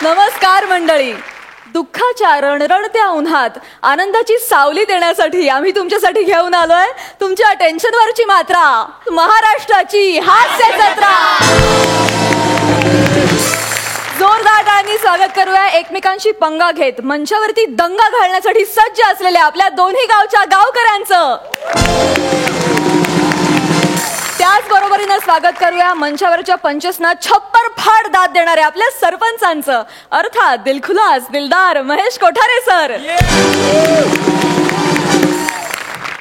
नमस्कार मंडळी. दुःखाच्या रणरणत्या उन्हात आनंदाची सावली देण्यासाठी आम्ही तुमच्यासाठी घेऊन आलोय तुमच्या टेन्शनवरची मात्रा, महाराष्ट्राची हास्य जत्रा. जोरदार टाळ्यांनी स्वागत करूया एकमेकांशी पंगा घेत मंचावरती दंगा घालण्यासाठी सज्ज असलेल्या आपल्या दोन्ही गावच्या गावकऱ्यांचं. त्याच बरोबरीनं स्वागत करूया मंचावरच्या पंचसना छप्पर फाड दाद देणाऱ्या आपल्या सरपंचांचं, अर्थात दिलखुलास दिलदार महेश कोठारे सर.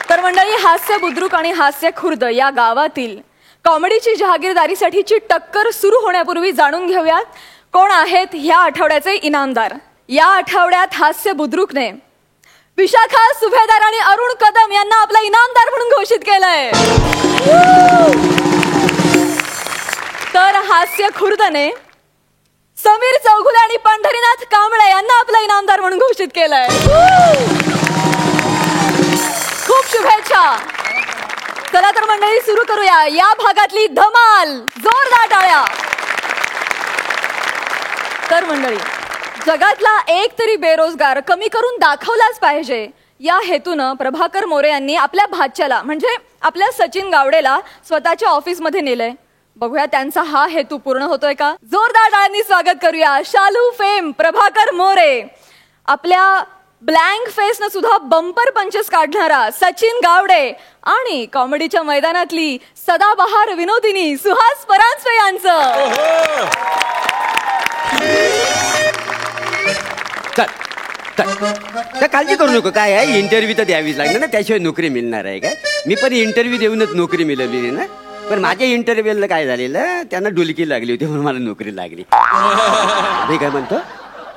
तर मंडळी, हास्य बुद्रुक आणि हास्य खुर्द या गावातील कॉमेडीची जहागीरदारीसाठीची टक्कर सुरू होण्यापूर्वी जाणून घेऊयात कोण आहेत ह्या आठवड्याचे इनामदार. या आठवड्यात हास्य बुद्रुकने विशाखा सुभेदार आणि अरुण कदम यांना आपला इनामदार म्हणून घोषित केलंय. तर हास्य खुर्दने समीर चौगुले आणि पंढरीनाथ कांबळे यांना आपला इनामदार म्हणून घोषित केलंय. खूप शुभेच्छा. चला तर मंडळी, सुरू करूया या भागातली धमाल. जोरदार टाळ्या. तर मंडळी, जगातला एक तरी बेरोजगार कमी करून दाखवलाच पाहिजे या हेतूनं प्रभाकर मोरे यांनी आपल्या भाच्याला म्हणजे आपल्या सचिन गावडेला स्वतःच्या ऑफिसमध्ये नेलंय. बघूया त्यांचा हा हेतू पूर्ण होतोय का. जोरदार टाळ्यांनी स्वागत करूया शालू फेम प्रभाकर मोरे, आपल्या ब्लँक फेसनं सुद्धा बंपर पंचेस काढणारा सचिन गावडे आणि कॉमेडीच्या मैदानातली सदाबहार विनोदिनी सुहास परांजपे यांचं. काळजी करू नको. काय आहे, इंटरव्ह्यू तर द्यावीच लागणार ना, त्याशिवाय नोकरी मिळणार आहे काय. मी पण इंटरव्ह्यू देऊनच नोकरी मिळवली ना. पण माझ्या इंटरव्ह्यूला काय झालेलं, त्यांना डुलकी लागली होती म्हणून मला नोकरी लागली. मी काय म्हणतो,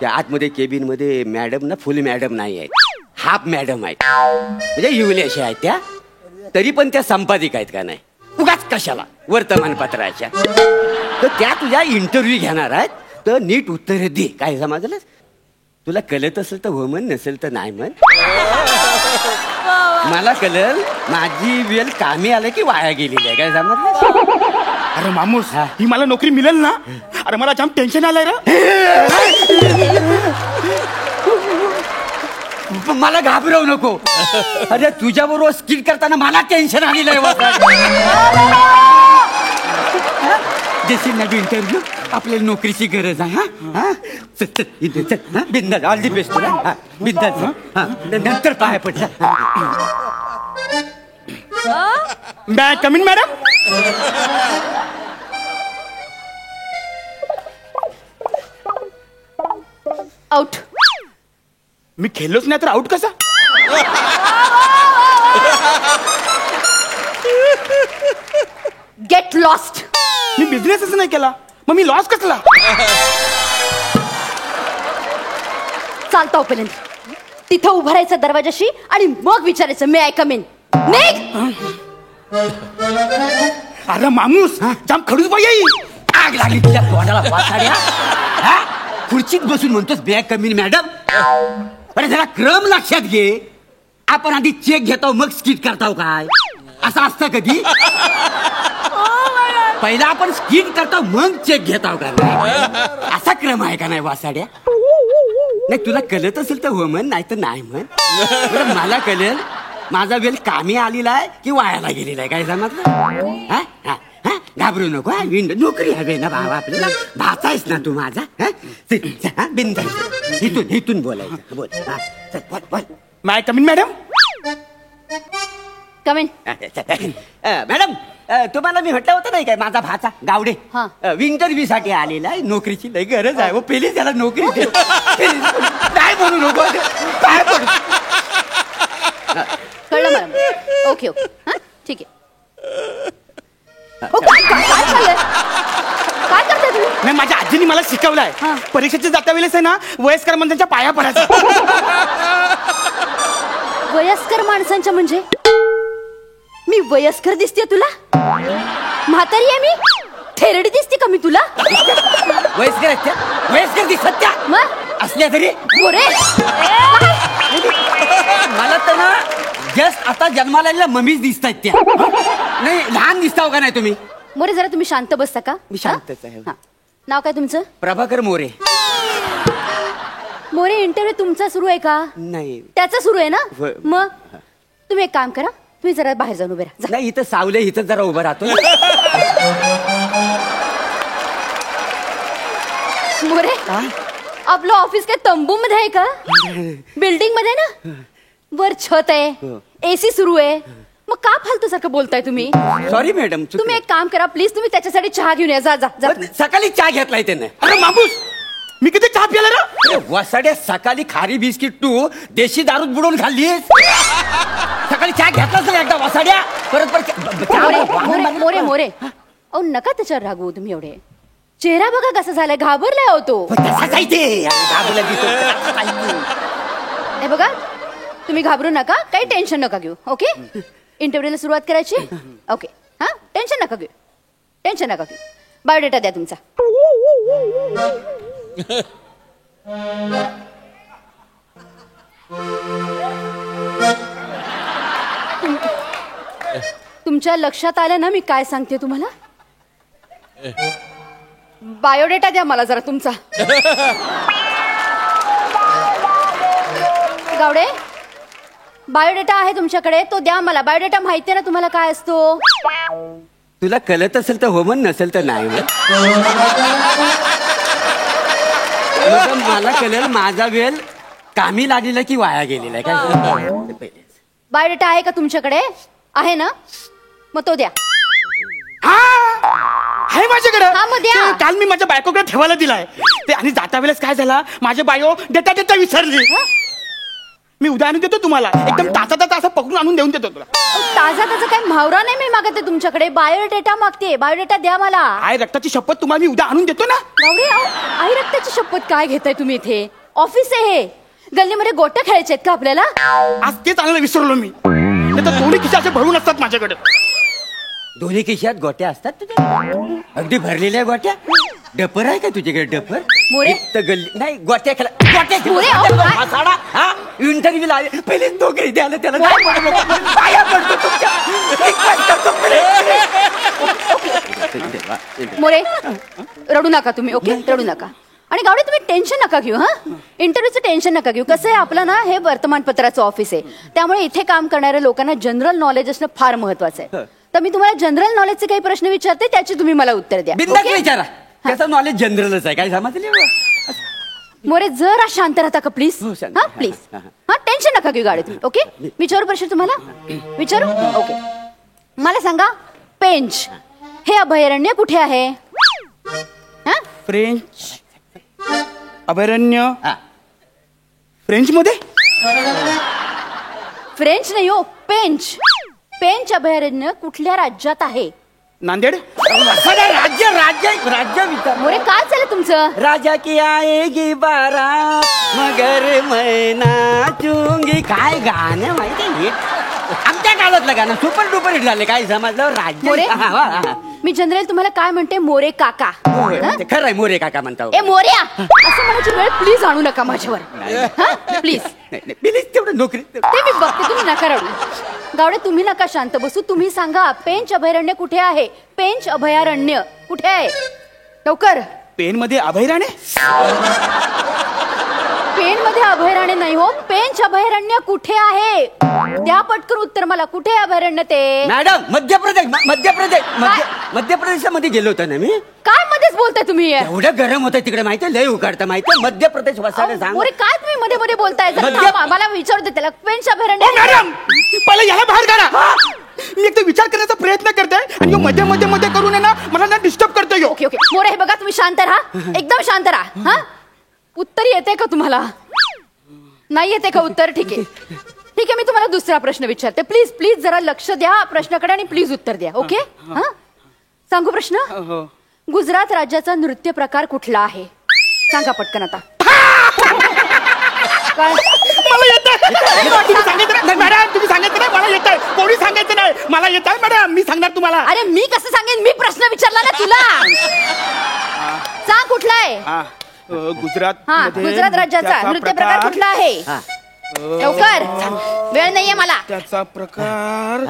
त्या आतमध्ये केबिनमध्ये मॅडम ना फुल मॅडम नाही आहेत, हाफ मॅडम आहेत. म्हणजे युवले अशा आहेत त्या, तरी पण त्या संपादिक आहेत का नाही, उगाच कशाला वर्तमानपत्राच्या. तर त्या तुझ्या इंटरव्ह्यू घेणार आहेत, तर नीट उत्तर दे. काय समजलं, तुला कळत असेल तर हो म्हण, नसेल तर नाही म्हण. मला कळल माझी वेल कामी आलं की वाया गेलेली आहे. काय समजलं. अरे मामूस, ही मला नोकरी मिळेल ना. अरे मला जाम टेन्शन आलंय रे. मला घाबरवू नको. अरे तुझ्या बरोबर स्किट करताना मला टेन्शन आलेलं आहे. जशी नवी इंटरव्ह्यू, आपल्याला नोकरीची गरज आहे. हा बिंदास, ऑल दी बेस्ट. बिंदास, नंतर पाय पडला. मॅ कम इन मॅडम. आउट. मी खेळलोच नाही तर आउट कसा. Get lost. मी बिझनेसच नाही केला, मग मी लॉस कसला. चालतो पर्यंत तिथं उभं राहायचं दरवाजाशी आणि मग विचारायचं मे आय कम इन. अरे मामूस, जाम खडूस बाई. आग लागली तुझ्या तोंडाला वासाड्या. खुर्चीत बसून म्हणतोस बॅग कमी मॅडम. अरे जरा क्रम लक्षात घे. आपण आधी चेक घेतो मग स्किट करतो काय, असं असतं कधी. पहिला आपण स्किट करतो मग चेक घेतो का, असा क्रम आहे का नाही वासाड्या. नाही तुला कळत असेल तर हो म्हण, नाही तर नाही म्हण. मला कळेल माझा वेल कामी आलेला आहे की वायाला गेलेला आहे. काय समजलं. घाबरू नको. नोकरी हवे ना बाबा आपल्याला. भाचायस ना तू माझा. बिंदास, इथून बोलायचं. बोल. Ma come in madam. Come in. Madam, तुम्हाला मी म्हटलं होतं नाही काय, माझा भाचा गावडे इंटरव्ह्यू साठी आलेला आहे. नोकरीची लई गरज आहे. पहिली त्याला नोकरी दे. काय म्हणू नको. काय पडू. कळलं मॅडम. ओके ओके, ठीक आहे. काय चाललंय, काय करताय तुम्ही. नाही, माझ्या आजीने मला शिकवलंय, परीक्षेच्या जाता वेळेस आहे ना वयस्कर माणसांच्या पाया पडायचं. वयस्कर माणसांच्या म्हणजे मी वयस्कर दिसते तुला. म्हातारी आहे मी, थेरडी दिसते का मी तुला. वयस्कर दिसत त्या मग असल्या तरी मोरे. मला तर ना जस्ट आता जन्माला आलेल्या मम्मीच दिसतायत त्या. नाही लहान दिसताव का नाही तुम्ही. मोरे जरा तुम्ही शांत बसता का. मी शांतच आहे. नाव काय तुमचं. प्रभाकर मोरे. मोरे इंटरव्ह्यू तुमचा सुरू आहे का? नाही त्याचा सुरू आहे ना? होय. मग तुम्ही एक काम करा, तुम्ही जरा बाहेर जाऊन उभे राहा जा. नाही, इथं सावले, इथं जरा उभं राहतो. मोरे आपलं ऑफिस काय तंबू मध्ये आहे का? बिल्डिंग मध्ये ना? वर छत आहे, हो. एसी सुरू आहे, मग का फालतू सारखं बोलताय तुम्ही? Sorry madam. तुम्ही एक काम करा प्लीज, तुम्ही त्याच्यासाठी चहा घेऊन या. जा जा जा तुम्ही. सकाळी चहा घेतलाय त्याने. अरे माणूस, मी किती चहा प्याला रे? अरे वसाड्या, सकाळी खारी बिस्किट तू देशी दारूत बुडवून खाल्लीस. सकाळी चहा घेतलाच नाही एकदा वसाड्या. परत मोरे मोरे मोरे मोरे अहो नका त्याच्यावर रागवू तुम्ही एवढे. चेहरा बघा कसा झालाय, घाबरलाय होतो. हे बघा तुम्ही घाबरू नका, काही टेन्शन नका घेऊ. ओके, इंटरव्ह्यूला सुरुवात करायची. ओके हा, टेन्शन नका घेऊ, टेन्शन नका घेऊ. बायोडेटा द्या तुमचा. तुमच्या लक्षात आलं ना मी काय सांगते तुम्हाला? बायोडेटा द्या मला जरा तुमचा. गावडे, बायोडेटा आहे तुमच्याकडे, तो द्या मला. बायोडेटा माहितीये ना तुम्हाला काय असतो? तुला कळत असेल तर हो म्हण, नसेल तर नाही म्हण. मला कळेल माझा वेळ कामी लागलेला की वाया गेलेला काय. बायोडेटा आहे का तुमच्याकडे? आहे ना, मग तो द्या. आहे माझ्याकडे. हा, मग द्या. ते काल मी माझ्या बायकोकडे ठेवायला दिलाय ते, आणि जाता वेळेस काय झाला, माझे बायो देता देता विसरली. मी उद्या आणून देतो तुम्हाला, एकदम ताजा असं पकडून आणून देऊन देतो तुला. ताजा त्याचा काही म्हावरा नाही मी मागते तुमच्याकडे. बायोडेटा मागते, बायोडेटा द्या मला. आहे रक्ताची शपथ, तुम्हाला मी उद्या आणून देतो ना. गावडे आई रक्ताची शपथ काय घेताय तुम्ही? इथे ऑफिस आहे हे, गल्लीमध्ये गोट्या खेळायचे आहेत का आपल्याला? आज तेच आणायला विसरलो मी. नाही तर दोन्ही खिशे असे भरून असतात माझ्याकडे. दोन्ही खिशात गोट्या असतात तुझ्या? अगदी भरलेल्या गोट्या? डपर आहे का तुझ्याकडे डपर? मोरे? गल्ली नाही, गोट्या खेळा. मोरे, अहो, काय? मसाडा हा इंटरव्ह्यू आले पहिले नोकरी द्यायला त्याला नाही बोलू नको. पाया पडतो तुमच्या. रिक्वेस्ट करतो पुढे. मोरे रडू नका तुम्ही. ओके, रडू नका. आणि गावडे तुम्ही टेन्शन नका घेऊ. हा, इंटरव्ह्यूचं टेन्शन नका घेऊ. कसं आहे, आपलं ना हे वर्तमानपत्राचं ऑफिस आहे, त्यामुळे इथे काम करणाऱ्या लोकांना जनरल नॉलेज असणं फार महत्वाचं आहे. तर मी तुम्हाला जनरल नॉलेजचे काही प्रश्न विचारते, त्याची तुम्ही मला उत्तर द्या. बिंदास ओके? विचारा. त्याचं नॉलेज जनरलच आहे, काय समजले? मोरे जरा शांत राहता का प्लीज? हो, शांत. हा प्लीज. हा, टेन्शन नका घेऊ गाडी तुम्ही. ओके, विचारू प्रश्न तुम्हाला? विचारू? ओके, मला सांगा, पेंच हे अभयारण्य कुठे आहे? हा, फ्रेंच अभयारण्य हा. फ्रेंच मध्ये? फ्रेंच नाही हो, पेंच. पेंच अभयारण्य कुठल्या राज्यात आहे? नांदेड. राज्य राज्य राज्य विचार. मोरे काय झालं तुमचं? राजा की आएगी बारात मगर मैना चुंगी. काय गाणं माहिती आहे? आमच्या काळातलं गाणं सुपर डुपर हिट झाले. काय समजलं? राज्य. मोरे हा, हा, हा. मी जनरल तुम्हाला काय म्हणते, मोरे काका. हा? ते खरं आहे, मोरे काका म्हणता. ए मोर्या असं म्हणायची वेळ प्लीज आणू नका माझ्यावर. हा प्लीज. प्लीज तेवढं नोकरी. ते मी बघते, तुम्ही नका रडू. गावडे तुम्ही नका शांत बसू. तुम्ही सांगा, पेंच अभयारण्य कुठे आहे? पेंच अभयारण्य कुठे आहे? लवकर. पेन मध्ये अभयारण्य? पेन मध्ये अभयारण्य नाही हो, पेंच अभयारण्य कुठे आहे? द्या पटकन उत्तर मला. कुठे आहे अभयारण्य ते? मॅडम, मध्य प्रदेशामध्ये गेलो होतो ना मी. काय मध्येच बोलताय तुम्ही? एवढं गरम होतं तिकडे, माहितीये, लय उकाडतं माहितीये. मध्य प्रदेश वसाडे सांग. मोरे काय तुम्ही मध्ये मध्ये बोलताय? जरा मध्य- थांबा, मला विचारू दे त्याला. पेंच अभयारण्य. मॅडम, पहिला याला बाहेर काढा. मी एक विचार करण्याचा प्रयत्न करते आणि ह्यो मध्ये मध्ये मध्ये करून आहे ना मला ना डिस्टर्ब करतोय. ओके ओके मोरे, हे बघा तुम्ही शांत राहा, एकदम शांत राहा. हा, उत्तर येते का तुम्हाला? नाही येते का उत्तर? ठीक आहे ठीक आहे, मी तुम्हाला दुसरा प्रश्न विचारते. प्लीज प्लीज जरा लक्ष द्या प्रश्नाकडे आणि प्लीज उत्तर द्या. ओके, हा सांगू प्रश्न? गुजरात राज्याचा नृत्य प्रकार कुठला आहे? सांगा पटकन आता. काय? मला येतंय. तुम्ही सांगायचं नाही मॅडम, तुम्ही सांगायचं नाही, मला येतंय. कोणी सांगायचं नाही, मला येतंय मॅडम, मी सांगणार तुम्हाला. अरे मी कसं सांगेन? मी प्रश्न विचारला ना तुला. सांग कुठला आहे? गुजरात. हा, गुजरात राज्याचा नृत्य प्रकार कुठला आहे? लवकर, वेळ नाहीये मला. त्याचा प्रकार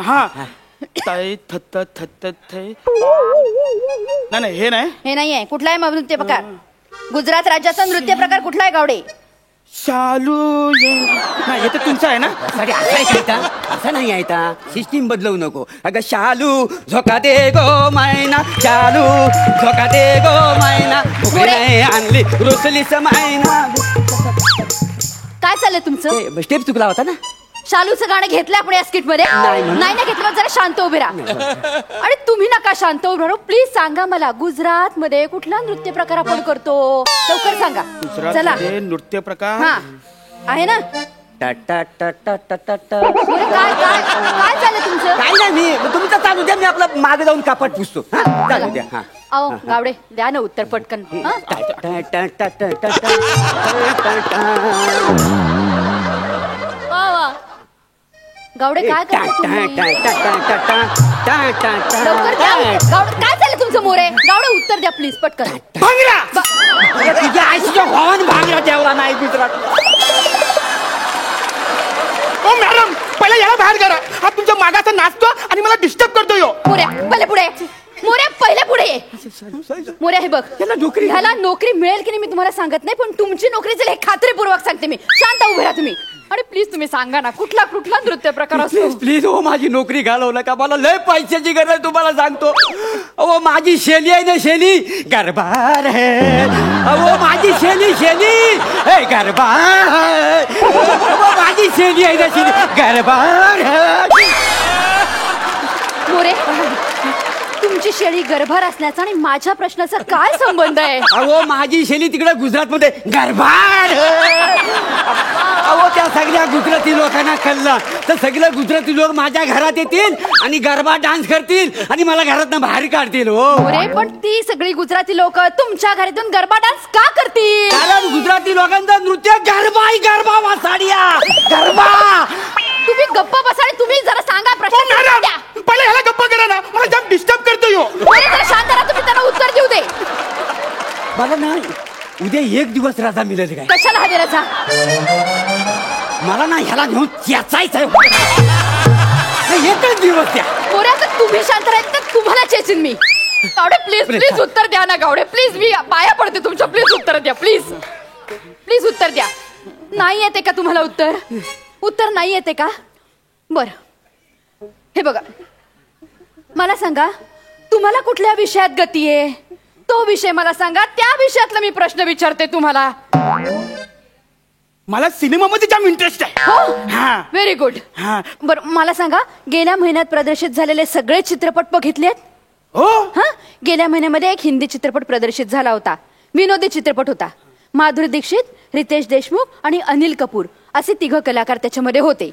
हा ताई थत्त थत्त थे. नाही हे नाही. हे नाहीये. कुठला आहे मग नृत्य प्रकार? गुजरात राज्याचा नृत्य प्रकार कुठला आहे गावडे? शालू नाही हे तर तुमचं आहे ना. अरे असं ऐकायचा असं नाही ऐका सिस्टीम बदलवू नको. अगं शालू झोका दे गो मैना शालू झोका दे गो मैना नाही आणली रुसलीच मैना. काय चाललंय तुमचं? स्टेप चुकला होता ना. शालूचं गाणं घेतलं आपण या स्किट मध्ये? नाही म्हणून. नाही ना घेतलं. जरा शांत उभे राहा. आणि तुम्ही नका शांत उभे राहू. प्लीज सांगा मला गुजरात मध्ये कुठला नृत्य प्रकार आपण करतो? लवकर सांगा. चला. गुजरातमध्ये नृत्य प्रकार हा आहे ना. टा टा टा टा टा टा टा. बरं, काय काय काय चाललंय तुमचं? काय नाही मी तुमचं चालू द्या मी आपलं मागे जाऊन कापड पुसतो. हा चालू द्या. हा अहो गावडे द्या ना उत्तर पटकन. हा? टा टा टा टा टा टा टा टा. वा वा. गावडे काय टा करता टा तुम्ही? टा टा टा टा टा टा टा. लवकर द्या. गावडे काय चाललंय तुमचं मोरे? गावडे उत्तर द्या प्लीज पटकन. भांगडा. अरे तुझ्या आईच्या भावाने भांगला तेवढा नाही गुजरात. ओ मॅडम पहिला याला बाहेर करा. हा तुमच्या मागाचा नाचतो आणि मला डिस्टर्ब करतो यो. मोऱ्या पहिले पुढे. मोऱ्या पहिले पुढे ये. मोऱ्या हे बघ त्याला नोकरी ह्याला नोकरी मिळेल की नाही मी तुम्हाला सांगत नाही, पण तुमची नोकरी जाईल हे खात्रीपूर्वक सांगते मी. शांत उभे राहा तुम्ही. आणि प्लीज तुम्ही सांगा ना कुठला कुठला नृत्य प्रकार असतो? प्लीज प्लीज हो माझी नोकरी घालवू नका. मला लय पैशाची गरज आहे तुम्हाला सांगतो. अहो माझी शेली आहे ना शेली गरबार है. अहो माझी शेली हे गरबार. अहो माझी शेली आहे ना शेली गरबार है. मोरे तुमची शेळी गर्भार असण्याचा आणि माझ्या प्रश्नाचा काय संबंध आहे? अहो माझी शेली तिकडे गुजरात मध्ये गरबार. अहो त्या सगळ्या गुजराती लोकांना कळलं तर सगळे गुजराती लोक माझ्या घरात येतील आणि गरबा डान्स करतील आणि मला घरातनं बाहेर काढतील. हो मोरे पण ती सगळी गुजराती लोक तुमच्या घरातून गरबा डान्स का करतील? कारण गुजराती लोकांचं नृत्य गरबा वासाडिया गरबा. तुम्ही गप्प बसा आणि तुम्ही जरा सांगा ओ प्रश्न मॅडम द्या. पहिला याला गप्पा करा ना. मला जाम डिस्टर्ब करतो यो. मोरे जरा शांत राहा. तुम्ही त्यांना उत्तर देऊ दे. मला नाही उद्या एक दिवस रजा मिळेल काय? कशाला हवी रजा? मला ना ह्याला घेऊन चेचायचं एकच दिवस द्या. मोरे आता तुम्ही शांत राहील तर तुम्हाला चेचीन मी. गावडे प्लीज प्लीज उत्तर द्या ना. गावडे प्लीज मी पाया पडते तुमच्या. प्लीज उत्तर द्या प्लीज. प्लीज उत्तर द्या. नाही येते का तुम्हाला उत्तर? उत्तर नाही येते का? बर हे बघा मला सांगा तुम्हाला कुठल्या विषयात गती आहे? तो विषय मला सांगा. त्या विषयातला मी प्रश्न विचारते तुम्हाला. मला सिनेमामध्ये जाम इंटरेस्ट आहे. हो हा व्हेरी गुड. हा बर मला सांगा गेल्या महिन्यात प्रदर्शित झालेले सगळे चित्रपट बघितलेत? हो हा गेल्या महिन्यामध्ये एक हिंदी चित्रपट प्रदर्शित झाला होता. विनोदी चित्रपट होता. माधुरी दीक्षित, रितेश देशमुख आणि अनिल कपूर असे 3 कलाकार त्याच्यामध्ये होते.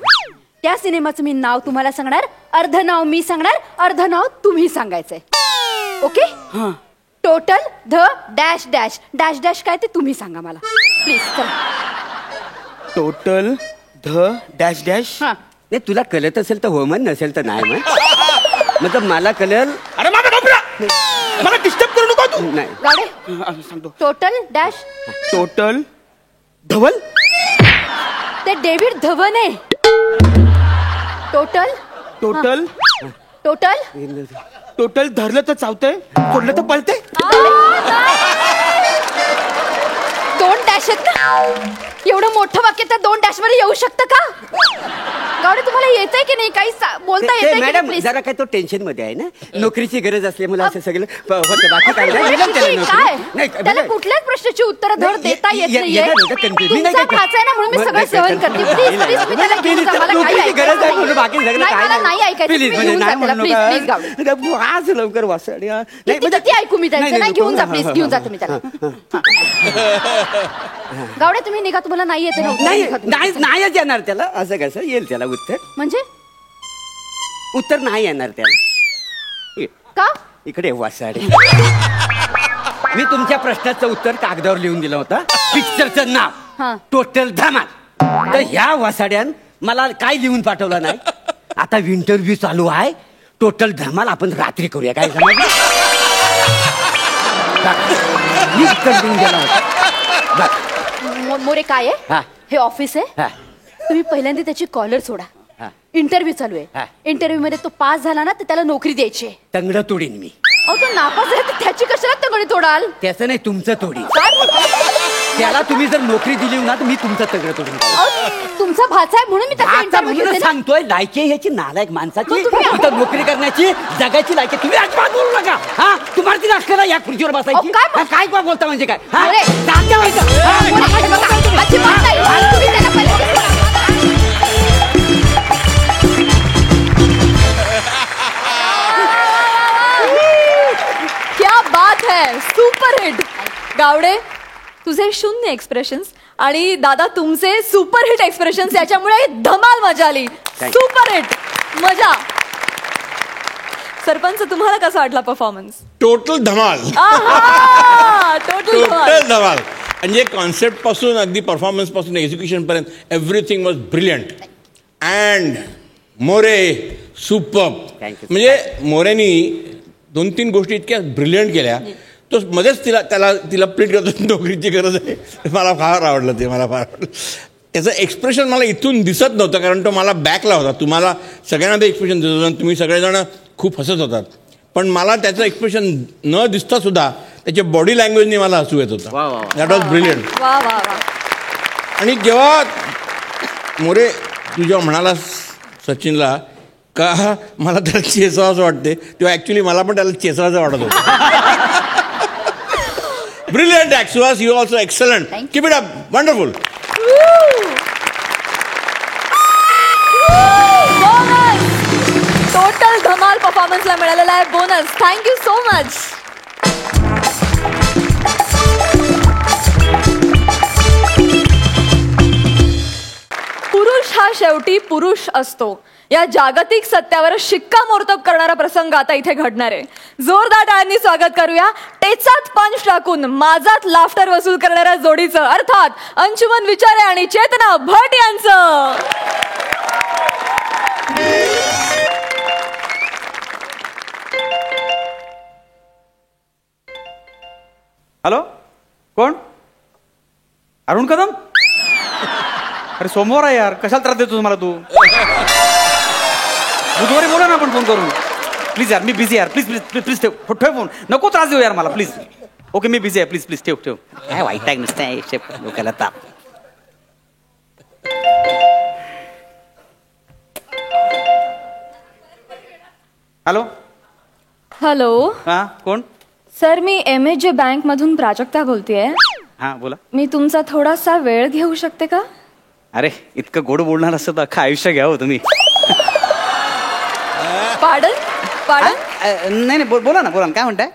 त्या सिनेमाचं मी नाव तुम्हाला सांगणार. अर्ध नाव मी सांगणार, अर्ध नाव तुम्ही सांगायचंय. ओके? हा टोटल ध डॅश डॅश डॅश डॅश काय ते तुम्ही सांगा मला प्लीज. टोटल ध डॅश डॅश. हा नाही तुला कळत असेल तर हो म्हण नसेल तर नाही म्हण. मतलब मला कळेल. अरे माझा डोकरा मला डिस्टर्ब करू नको तू. नाही गाडे सांगतो. Total dash. टोटल धवल. ते डेव्हिड धवन आहे. टोटल टोटल टोटल टोटल धरलं तर चावतंय सोडलं तर पळते. 2 डॅश आहेत ना. एवढं मोठं वाक्य त्या 2 डॅश मध्ये येऊ शकतं का? गावडे तुम्हाला येतंय की नाही? काही बोलता ते येतंय की मॅडम नाही? जरा काय तो टेन्शन मध्ये आहे ना. नोकरीची गरज असल्यामुळे असं सगळं होतं. बाकी काय नाही. Please. मॅडम, त्याला नोकरी- काय नाही, त्याला मॅडम, कुठल्याच प्रश्नाची उत्तरं धड नाही, देता येत ये- नाहीये. येणार होतं confuse. मी नाही तुमचा काय- भाचा आहे ना म्हणून मी मग सगळं नाही सहन काय- करते. नाही, प्लीज नाही, प्लीज तुम्ही त्याला नाही, घेऊन जा. त्याला मला काही नोकरीची गरज आहे ऐकायचं म्हणून बाकी सगळं नाही. काय मला नाही ऐकायचं. प्लीज तुम्ही म्हणजे घेऊन जा नाही त्याला. म्हणू प्लीज प्लीज गावडे. नका. आज लवकर वासाड्या किती ऐकू मी त्यांचं? नाही घेऊन जा प्लीज. घेऊन जा तुम्ही त्याला. गावडे तुम्ही निघा. तुम्हाला नाही येते ना उत्तर? नाही निघा तुम्ही. नाही नाहीच येणार त्याला. असं कसं येईल त्याला उत्तर? म्हणजे उत्तर नाही येणार त्याला. का? इकडे वासाडे. मी तुमच्या प्रश्नाचं उत्तर कागदावर लिहून दिलं होतं. पिक्चरचं हा. नाव टोटल धमाल. तर ह्या वासाड्यान मला काय लिहून पाठवलं नाही. आता इंटरव्ह्यू चालू आहे. टोटल धमाल आपण रात्री करूया. काय समजलं? मी उत्तर लिहून दिलं होतं. बघ. मोरे काय आहे? हा. हे ऑफिस आहे. हा. तुम्ही पहिल्यांदा त्याची कॉलर सोडा. हा. इंटरव्ह्यू चालू हा. आहे. इंटरव्ह्यू मध्ये तो पास झाला ना तर त्याला नोकरी द्यायची आहे. तंगड तोडीन मी. अहो तो नापास आहे तर त्याची कशाला तगडी तोडाल? त्याचं नाही, तुमचं तोडी. काय बोलताय? त्याला तुम्ही जर नोकरी दिली ना तर मी तुमचं तगडं तोडून टाकेन. अहो, तुमचा भाचा आहे म्हणून मी त्याचा आता इंटरव्ह्यू म्हणून घेते ना. सांगतोय, लायकी आहे ह्याची नालायक माणसाची. मग तुम्ही- इथं नोकरी करण्याची, जगाची लायकी. तुम्ही अजिबात बोलू नका. हा, तुम्हाला ती अक्कल आहे या खुर्चीवर बसायची? अहो, काय हा, काय बोलता म्हणजे काय? हा? अरे. जाते व्हायचं. हा, अजिबात नाही. तुम्ही त्याला पहिले- क्या बात है, सुपर हिट. गावडे, तुझे 0 एक्सप्रेशन्स आणि दादा तुमचे सुपर हिट एक्सप्रेशन्स, याच्यामुळे धमाल मजा आली. सुपर हिट, मजा. सरपंच, तुम्हाला कसा वाटला परफॉर्मन्स? टोटल धमाल. टोटल टोटल धमाल. म्हणजे कॉन्सेप्ट पासून अगदी परफॉर्मन्स पासून एक्झिक्युशन पर्यंत everything was brilliant. And More super. म्हणजे मोरेनी 2-3 गोष्टी इतक्या ब्रिलियंट केल्या. तो मध्येच तिला प्लीट करतो, नोकरीची गरज आहे. मला फार आवडलं ते, मला फार आवडलं. त्याचं एक्सप्रेशन मला इथून दिसत नव्हतं, कारण तो मला बॅकला होता. तुम्हाला सगळ्यांना ते एक्सप्रेशन दिसत होतं, तुम्ही सगळेजण खूप हसत होतात. पण मला त्याचं एक्सप्रेशन न दिसता सुद्धा त्याच्या बॉडी लँग्वेजने मला हसू येत होतं. That was brilliant. वा वा वा. आणि जेव्हा मोरे तू जेव्हा म्हणालास सचिनला का मला त्याला चेसावंसं वाटते, तेव्हा ॲक्च्युली मला पण त्याला चेसावंसं वाटत होतं. Brilliant act Suhas, you also excellent. Keep it up, wonderful. Total धमाल परफॉर्मन्सला मिळालेला आहे बोनस. Thank you so much. पुरुष हा शेवटी पुरुष असतो, या जागतिक सत्यावर शिक्कामोर्तब करणारा प्रसंग आता इथे घडणार आहे. जोरदार टाळ्यांनी स्वागत करूया टेचात पंच टाकून माझात लाफ्टर वसूल करणाऱ्या जोडीचं, अर्थात अंशुमन विचारे आणि चेतना भट यांचं. हॅलो, कोण? अरुण कदम? अरे सोमवार आहे यार, कशाला त्रास देतो मला तू? बुधवारी बोला ना आपण फोन करून. प्लीज यार, मी बिझी यार. प्लीज प्लीज प्लीज प्लीज ठेव फोन. नको त्रास देऊ यार मला, प्लीज. ओके, मी बिझी आहे. प्लीज प्लीज ठेव ठेव. काय वाईट आहे नुसतं डोक्याला ताप. हॅलो. हॅलो हा, कोण? सर, मी MHJ बँक मधून प्राजक्ता बोलतेय. हा, बोला. मी तुमचा थोडासा वेळ घेऊ शकते का? अरे, इतकं गोड बोलणार असतं तर अख्खं आयुष्य घ्यावं तुम्ही. पाडन पाडन. नाही नाही, बोला ना, बोला ना, काय म्हणताय?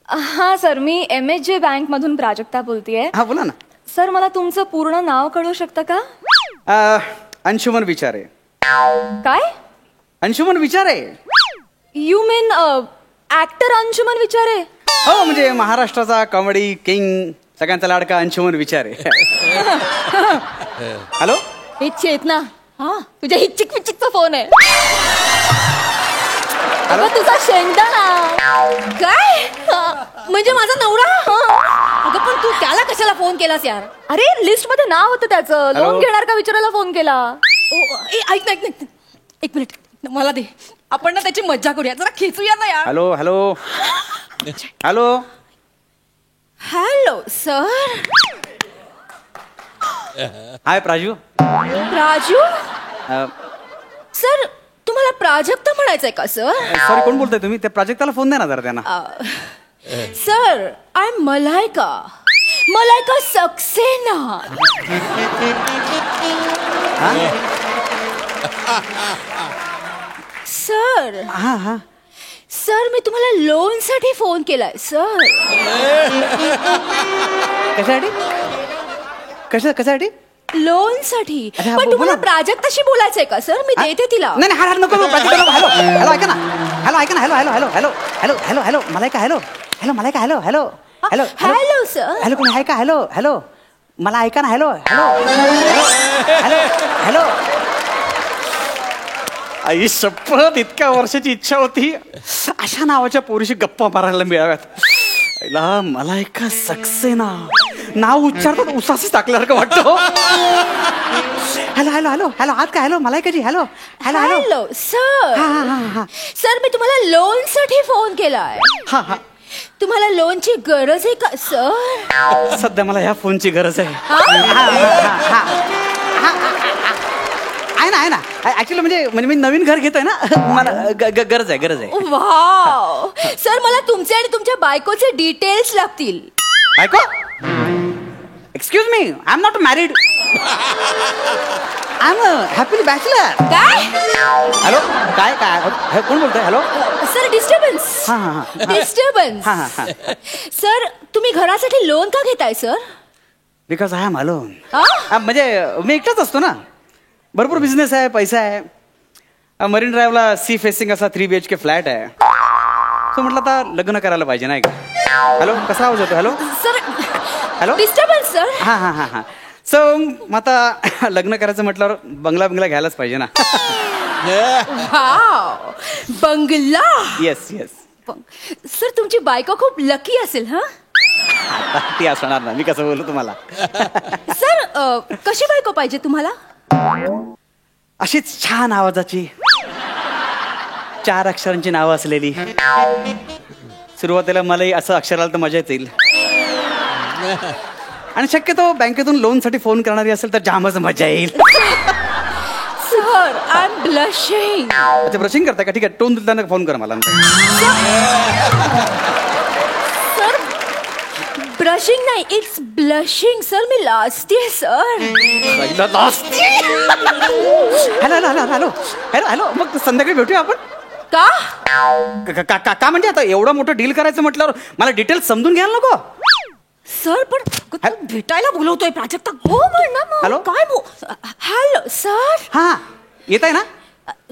हा सर, मी MHJ बँक मधून प्राजक्ता बोलतेय. हा, बोला ना. सर, मला तुमचं पूर्ण नाव कळू शकतं का? अंशुमन विचारे. काय? अंशुमन विचारे. यू मीन ऍक्टर अंशुमन विचारे? हो, म्हणजे महाराष्ट्राचा कॉमेडी किंग, सगळ्यांचा लाडका अंशुमन विचारे. हॅलो. हे चेतना, हा तुझ्या हिच्चिक पिच्चिकचा फोन आहे. अगं, तुझा शेंगदाणा. काय? म्हणजे माझा नवरा? अगं पण तू त्याला कशाला फोन केलास यार? अरे, लिस्ट मध्ये नाव होतं त्याचं. लोन घेणार का विचारायला फोन केला. ऐक ना, एक मिनिट मला दे. आपण ना त्याची मज्जा करूया, जरा खेचूया ना यार. Hello hello hello. Hello sir. Hi Praju. Raju sir, तुम्हाला प्राजक्ता म्हणायचंय का सर? सॉरी, कोण बोलताय तुम्ही? त्या प्राजक्ताला फोन द्या ना जरा त्यांना. Sir, I am Malaika. Malaika Saxena. Sir. हा हा. सर, मी तुम्हाला लोन साठी फोन केलाय सर. कशासाठी? कशासाठी? लोन साठी. अरे हा, पण बोला तुम्हाला ना. प्राजक्ताशी बोलायचंय का सर? मी देते तिला. नाही नाही, नको प्राजक्ता. हॅलो हॅलो, ऐका ना. हॅलो ऐका ना. Hello hello hello hello hello hello hello Malaika. Hello hello Malaika. Hello hello hello hello sir. Hello, कोणी आहे का? हॅलो हॅलो, मला ऐका ना. Hello hello hello hello. आई शपथ, इतक्या वर्षाची इच्छा होती अशा नावाच्या पोरीशी गप्पा मारायला मिळाव्यात. मला एका सक्सेना. नाव उच्चारतात उसाच टाकल्यासारखं वाटतं. हॅलो हॅलो हॅलो हॅलो आत काय हॅलो मलायकाजी hello hello hello hello sir. हा हा हा सर मी तुम्हाला लोन साठी फोन केलाय. हा हा तुम्हाला लोनची गरज आहे का सर? सध्या मला ह्या फोनची गरज आहे. आहे ना ऍक्च्युली म्हणजे मी नवीन घर घेतोय ना मला गरज आहे. वाव सर मला तुमचे आणि तुमच्या बायकोचे डिटेल्स लागतील. बायको excuse me I am not married. I am happily bachelor. काय हॅलो काय काय कोण बोलतोय हॅलो. Sir disturbance. हा, हा, हा. डिस्टर्बन्स. हा, हा, सर तुम्ही घरासाठी लोन का घेताय sir? Because I am alone. हा? म्हणजे मी एकटाच असतो ना. भरपूर बिझनेस आहे पैसा आहे. मरीन ड्राईव्हला सी फेसिंग असा 3 BHK फ्लॅट आहे. सो म्हटलं आता लग्न करायला पाहिजे नाही का. हॅलो कसा आवाज होतो hello sir hello disturbance sir. हा हा हा हा सो मग आता लग्न करायचं म्हटल्यावर बंगला घ्यायलाच पाहिजे ना. वाव बंगला. Yes yes. सर तुमची बायको खूप लकी असेल हा. आता ती असणार ना मी कसं बोलू तुम्हाला. सर कशी बायको पाहिजे तुम्हाला? अशीच छान आवाजाची 4 अक्षरांची नावं असलेली. सुरुवातीला मलाही असं अक्षर आलं तर मजा येईल. आणि शक्यतो बँकेतून लोनसाठी फोन करणारी असेल तर जामच मजा येईल. Sir I am blushing. अच्छा ब्रशिंग करताय का ठीक आहे टोन देताना फोन कर मला. सर ब्रशिंग नाही इट्स ब्लशिंग. सर मी लाजते sir. Hello hello hello hello hello hello मग संध्याकाळी भेटूया आपण. का का म्हणजे आता एवढं मोठं डील करायचं म्हटल्यावर मला डिटेल्स समजून घ्यायला नको. सर पण तू भेटायला बोलवतोय प्राजक्ता. हो म्हण ना मग. हॅलो? काय हॅलो सर. हा येत आहे ना.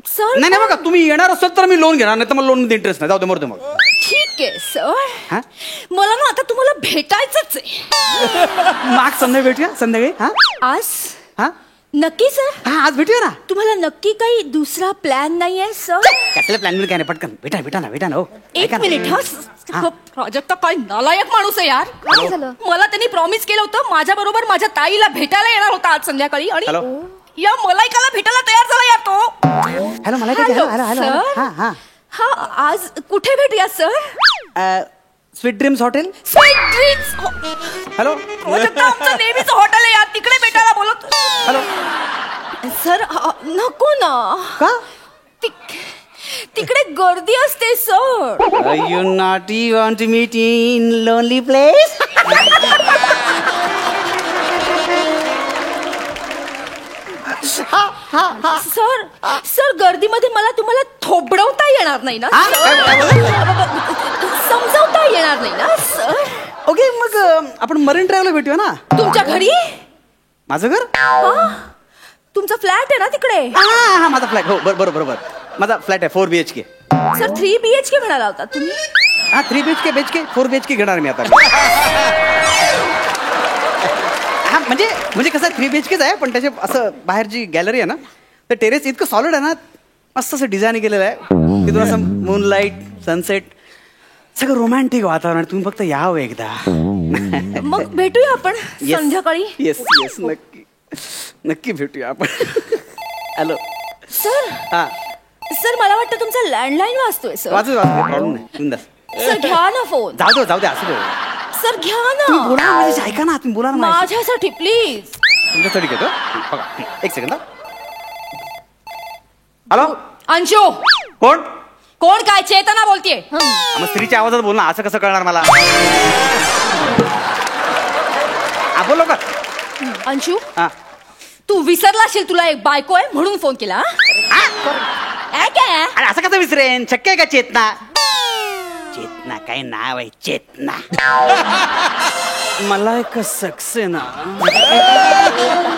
सर नाही नाही बघा तुम्ही येणार असाल तर मी लोन घेणार नाही तर मला लोन इंटरेस्ट नाही. जाऊ दे मरतो मग. ठीक आहे हा? सर. मला ना आता तुम्हाला भेटायचंच आहे. माग संध्याकाळी भेटूया संध्याकाळी. हा आज हा नक्की सर. हा आज भेटूया ना. तुम्हाला नक्की काही दुसरा प्लॅन नाहीये सर? कसला प्लॅन मिळून काय नाही पटकन भेटा ना हो. एक ऐका ना. मिनिट हा. हा प्राजक्ता काय नालायक माणूस आहे यार. काय झालं? मला त्यांनी प्रॉमिस केलं होतं माझ्या बरोबर माझ्या ताईला भेटायला येणार होता आज संध्याकाळी आणि हॅलो? या मलायकाला भेटायला तयार झाला यार तो. हॅलो मला hello, hello hello hello sir. हा हा हा आज कुठे भेटूया sir? Sweet dreams hotel. Sweet dreams. Hello Prajakta आमचं नेहमीच हॉटेल आहे यार तिकडे भेटायला बोलत. हॅलो सर नको ना. का तिकडे गर्दी असते sir. You naughty want to meet in lonely place. Sir sir गर्दीमध्ये मला तुम्हाला थोबडवता येणार नाही ना हा? सर? काय बोलला? समजावता येणार नाही ना सर? ओके मग आपण मरीन ड्राईव्हला भेटूया ना. तुमच्या घरी? माझं घर. तुमचा फ्लॅट आहे ना तिकडे? हा हा माझा फ्लॅट हो बरोबर माझा फ्लॅट आहे 4 BHK. सर 3 BHK म्हणाला होता तुम्ही. हा 3 BHK 4 BHK घेणार मी आता. हा म्हणजे कसं 3 BHKच आहे पण त्याचे असं बाहेर जी गॅलरी आहे ना तर टेरेस इतकं सॉलिड आहे ना मस्त असं डिझाईन केलेलं आहे. तिथून असं मूनलाईट सनसेट सगळं रोमॅन्टिक वातावरण. तुम्ही फक्त यावं एकदा. मग भेटूया आपण Yes. संध्याकाळी. येस नक्की भेटूया आपण. हॅलो सर हा सर मला वाटतं तुमचा लँडलाईन वाजतोय सर. वाजू प्रॉब्लेम नाही बिंदास. सर घ्या ना फोन. जाऊ दे असू दे. सर घ्या तुम्ही ना बोला ना माझ्याशी. ऐका ना तुम्ही बोला ना माझ्याशी. माझ्यासाठी प्लीज. तुमच्यासाठी घेतो बघा एक सेकंद. हॅलो अंशू कोण कोण काय चेतना बोलतीये. मग स्त्रीच्या आवाजात बोल ना असं कसं कळणार मला. हा बोल का. अंशू हा तू विसरला असेल तुला एक बायको आहे म्हणून फोन केला. काय अरे असं कसं विसरेन. शक्य आहे का चेतना काय नाव आहे चेतना. मला एक सक्से ना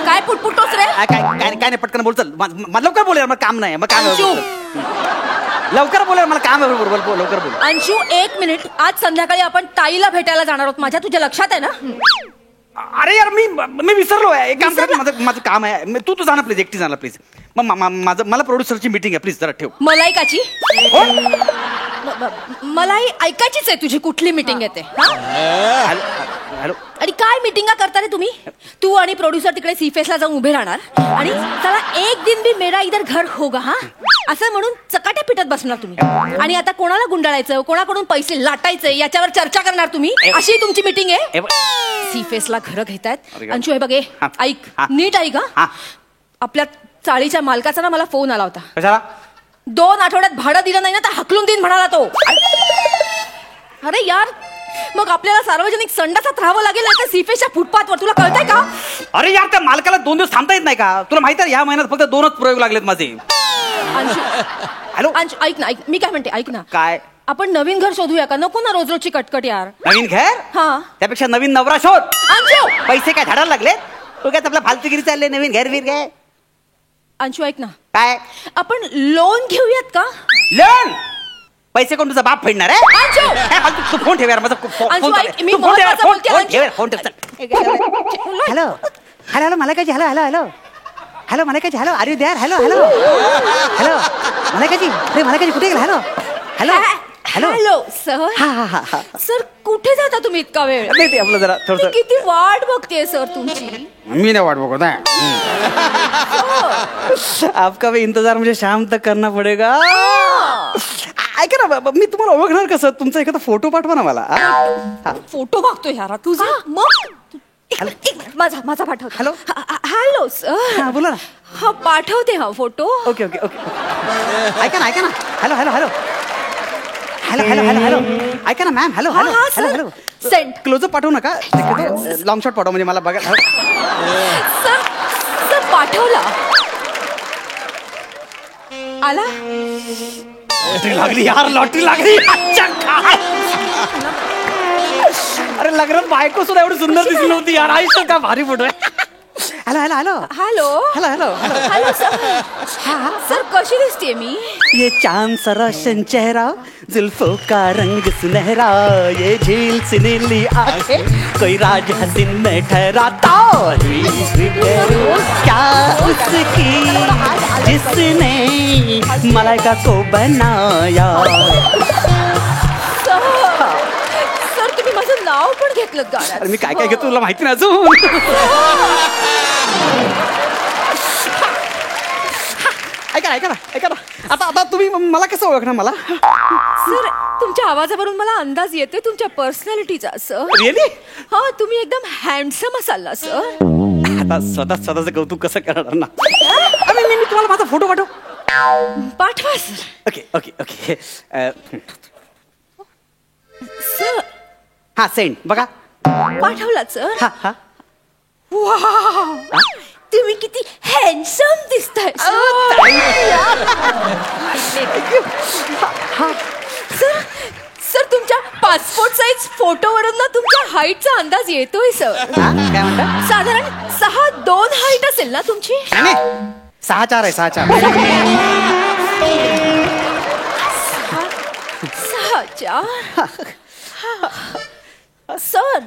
काय पुटपुटतोस रे. काय नाही पटकन बोल चल. मला लवकर बोल मला काम नाही मग काम अंशू. लवकर बोल मला काम आहे बरोबर लवकर बोल. अंशू 1 मिनिट. आज संध्याकाळी आपण ताईला भेटायला जाणार आहोत माझ्या. तुझ्या लक्षात आहे ना? अरे यार मी विसरलो आहे. एक काम कर माझं काम आहे. तू जाणार प्लीज एकटी जाणार प्लीज. मग मला प्रोड्युसरची मीटिंग आहे प्लीज जरा ठेव. मलायकाची मलाही ऐकायचीच आहे तुझी कुठली मीटिंग येते. हॅलो. आणि काय मिटिंगा करता रे तुम्ही? तू आणि प्रोड्युसर तिकडे सीफेसला जाऊन उभे राहणार आणि चला एक दिन भी मेरा इधर घर होगा हा असं म्हणून चकाट्या पिटत बसणार तुम्ही. आणि आता कोणाला गुंडाळायचं, कोणाकडून पैसे लाटायचे याच्यावर चर्चा करणार तुम्ही. अशी तुमची मिटिंग आहे. सीफेसला घरं घेतायत. अंशू हे बघ, ऐक, नीट ऐक हा. आपल्या चाळीच्या मालकाचा ना मला फोन आला होता. कशाला? 2 आठवड्यात भाडं दिलं नाही ना तर हकलून देईन म्हणाला तो. अरे यार, मग आपल्याला सार्वजनिक संडासात राहावं लागेल आता सीफेसच्या फुटपाथवर. तुला कळतंय का? अरे यार, त्या मालकाला 2 दिवस थांबता येत नाही का? तुला माहिती आहे ह्या महिन्यात फक्त 2च प्रयोग लागलेत माझे. अंशू, हॅलो. अंशू ऐक ना, ऐक, मी काय म्हणते ऐक ना. काय? आपण नवीन घर शोधूया का? नको ना रोज रोजची कटकट यार. नवीन घर? हा. त्यापेक्षा नवीन नवरा शोध. अंशू, पैसे काय झाडाला लागले? तू काय आपला फालतूगिरी चालले? नवीन घर बीर काय? अंशू ऐक ना, काय आपण लोन घेऊयात का? लोन? पैसे कोण तुझा बाप फेडणार आहे? अंशू! काय फालतू? तू फोन ठेव यार माझा. अंशू, ऐक, मी महत्त्वाचं बोलते, अंशू. फोन ठेव. हॅलो हॅलो हॅलो मलाकाजी. हॅलो हॅलो हॅलो हॅलो मलाकाजी. Hello are you there? Hello hello hello मलाकाजी. अरे मलाकाजी कुठे गेला? Hello hello hello hello sir. हा हा हा हा. सर कुठे जाता तुम्ही इतका वेळ? नाही ते आपलं जरा मी थोडं. किती वाट बघतेय सर तुमची. मी नाही वाट बघत आहे. आपका भी इंतजार मुझे शाम तक करना पडेगा. ऐका ना, मी तुम्हाला ओळखणार कसं? तुमचा एखादा फोटो पाठवा ना मला. हा. फोटो मागतोय यार तुझा. मग एक मिनिट, माझा पाठव. हॅलो. Hello sir. हा बोला ना. हा पाठवते हा फोटो. Okay okay okay. ऐका ना ऐका ना. Hello hello hello hello hello hello hello. ऐका ना मॅम. हॅलो हॅलो हा, hello sir. Hello. Send. Close up पाठवू नका. लॉंग शॉट पाठवा म्हणजे मला बघा. सर सर पाठवला. आला. लॉटरी लागली यार. लॉटरी लागली. अच्छा काय? अरे लग्नात बायको सुद्धा एवढी सुंदर दिसली नव्हती यार. आयुष्य का भारी फोटो आहे. Hello hello hello hello hello hello hello. Hello sir. Sir कशी दिसतेय मी? ये चांद सा रोशन चेहरा, जुल्फों का रंग सुनहरा, ये झील सी नीली आंखें, कोई राज हसीन में ठहराता हुई क्या उसकी जिसने मलाइका को बनाया. सर तुम्ही माझं नाव पण घेतलं गाण्यात. अरे मी काय काय घेतो तुला माहिती नाही अजून. ऐका ना ऐका ना ऐका ना. आता आता तुम्ही मला कसं ओळखणार मला? सर तुमच्या आवाजावरून मला अंदाज येतोय तुमच्या पर्सनॅलिटीचा सर. रिअली? हा तुम्ही एकदम हँडसम असाल सर. आता स्वतःचं कौतुक कसं करणार ना. अरे मी तुम्हाला माझा फोटो पाठव. पाठवा sir. Okay okay okay. Sir हा सेंड बघा. पाठवला सर. हा हा. वाव, तुम्ही किती हँडसम दिसताय सर. सर तुमच्या पासपोर्ट साईज फोटोवरून ना तुमच्या हाईटचा अंदाज येतोय सर. काय म्हणता? साधारण 6'2" हाईट असेल ना तुमची? नाही 6'4" आहे 6'4". 6'4". Sir